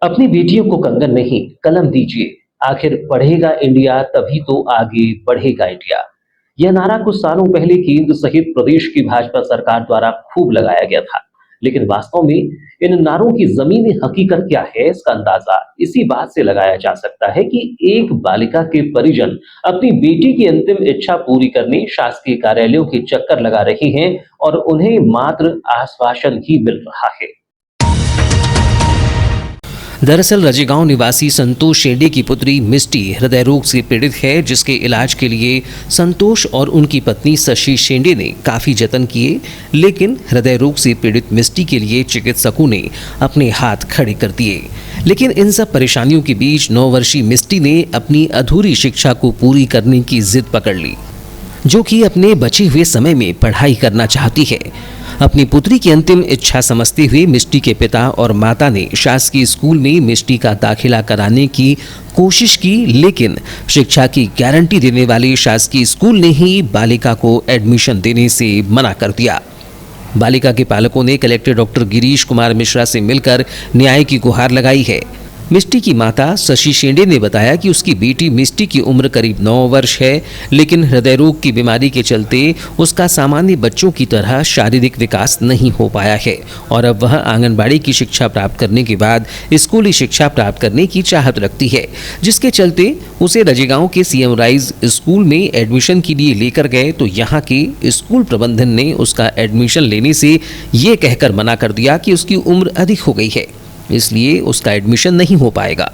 अपनी बेटियों को कंगन नहीं, कलम दीजिए। आखिर पढ़ेगा इंडिया तभी तो आगे बढ़ेगा इंडिया। यह नारा कुछ सालों पहले केंद्र सहित प्रदेश की भाजपा सरकार द्वारा खूब लगाया गया था। लेकिन वास्तव में इन नारों की जमीनी हकीकत क्या है, इसका अंदाजा इसी बात से लगाया जा सकता है कि एक बालिका के परिजन अपनी बेटी की अंतिम इच्छा पूरी करने शासकीय कार्यालयों के चक्कर लगा रहे हैं और उन्हें मात्र आश्वासन ही मिल रहा है। दरअसल रजेगांव निवासी संतोष शेंडे की पुत्री मिष्टी हृदय रोग से पीड़ित है, जिसके इलाज के लिए संतोष और उनकी पत्नी शशि शेंडे ने काफी जतन किए, लेकिन हृदय रोग से पीड़ित मिष्टी के लिए चिकित्सकों ने अपने हाथ खड़े कर दिए। लेकिन इन सब परेशानियों के बीच 9 वर्षीय मिष्टी ने अपनी अधूरी शिक्षा को पूरी करने की जिद पकड़ ली, जो कि अपने बचे हुए समय में पढ़ाई करना चाहती है। अपनी पुत्री की अंतिम इच्छा समझते हुए मिष्टी के पिता और माता ने शासकीय स्कूल में मिष्टी का दाखिला कराने की कोशिश की, लेकिन शिक्षा की गारंटी देने वाले शासकीय स्कूल ने ही बालिका को एडमिशन देने से मना कर दिया। बालिका के पालकों ने कलेक्टर डॉक्टर गिरीश कुमार मिश्रा से मिलकर न्याय की गुहार लगाई है। मिष्टी की माता शशि शेंडे ने बताया कि उसकी बेटी मिष्टी की उम्र करीब 9 वर्ष है, लेकिन हृदय रोग की बीमारी के चलते उसका सामान्य बच्चों की तरह शारीरिक विकास नहीं हो पाया है और अब वह आंगनबाड़ी की शिक्षा प्राप्त करने के बाद स्कूली शिक्षा प्राप्त करने की चाहत रखती है, जिसके चलते उसे रजेगांव के सीएम राइज स्कूल में एडमिशन के लिए लेकर गए तो यहाँ के स्कूल प्रबंधन ने उसका एडमिशन लेने से ये कहकर मना कर दिया कि उसकी उम्र अधिक हो गई है, इसलिए उसका एडमिशन नहीं हो पाएगा।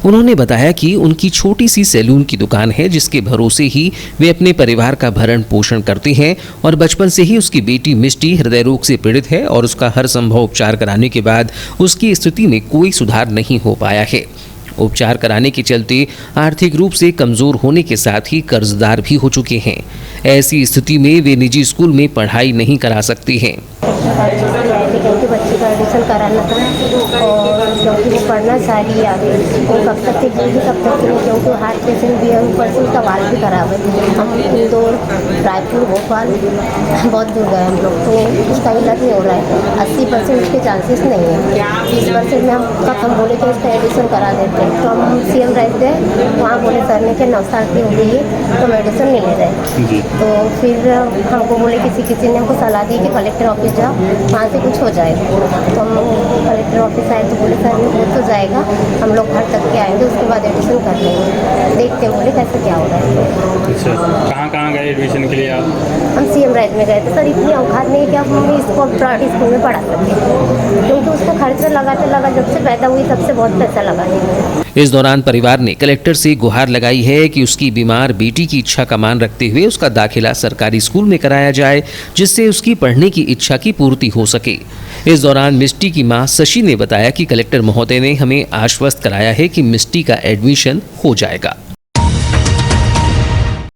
उन्होंने बताया कि उनकी छोटी सी सैलून की दुकान है, जिसके भरोसे ही वे अपने परिवार का भरण पोषण करते हैं और बचपन से ही उसकी बेटी मिष्टी हृदय रोग से पीड़ित है और उसका हर संभव उपचार कराने के बाद उसकी स्थिति में कोई सुधार नहीं हो पाया है। उपचार कराने के चलते आर्थिक रूप से कमजोर होने के साथ ही कर्जदार भी हो चुके हैं। ऐसी स्थिति में वे निजी स्कूल में पढ़ाई नहीं करा सकते हैं। क्योंकि बच्चे का एडमिशन कराना था और क्योंकि वो पढ़ना चाह रही है आगे, वो कब तक के जीवी कब तक के, क्योंकि हार्ट पेशेंट भी है, ऊपर से उसका वाल भी खराब है। हम इंदौर, रायपुर, भोपाल बहुत दूर गए हम लोग, तो उसका इलाज नहीं हो रहा है। 80% उसके चांसेस नहीं है। 20% में हम कब हम बोले कि उसका एडमिशन करा देते हैं, तो हम सीएम राइज गए, वहाँ बोले सर ने कि 9 साल की हो गई है तो मेडिसिन नहीं ले रहे। तो फिर हमको बोले किसी ने हमको सलाह दी कि कलेक्टर ऑफिस जाओ, वहाँ से कुछ हो जाएगा। तो हम कलेक्टर ऑफिस आए तो बोले सर हो तो जाएगा, हम लोग घर तक के आएंगे, उसके बाद एडमिशन कर लेंगे, देखते हैं बोले कैसे क्या हो रहा है। अच्छा, कहाँ गए एडमिशन के लिए आप? हम सीएम राइज में गए थे सर, इतनी औकात नहीं है कि हम इसको स्कूल में पढ़ा सकते, क्योंकि उसका खर्चा लगा जब से पैदा हुई तब से बहुत पैसा लगा है। इस दौरान परिवार ने कलेक्टर से गुहार लगाई है कि उसकी बीमार बेटी की इच्छा का मान रखते हुए उसका दाखिला सरकारी स्कूल में कराया जाए, जिससे उसकी पढ़ने की इच्छा की पूर्ति हो सके। इस दौरान मिष्टी की मां शशि ने बताया कि कलेक्टर महोदय ने हमें आश्वस्त कराया है कि मिष्टी का एडमिशन हो जाएगा।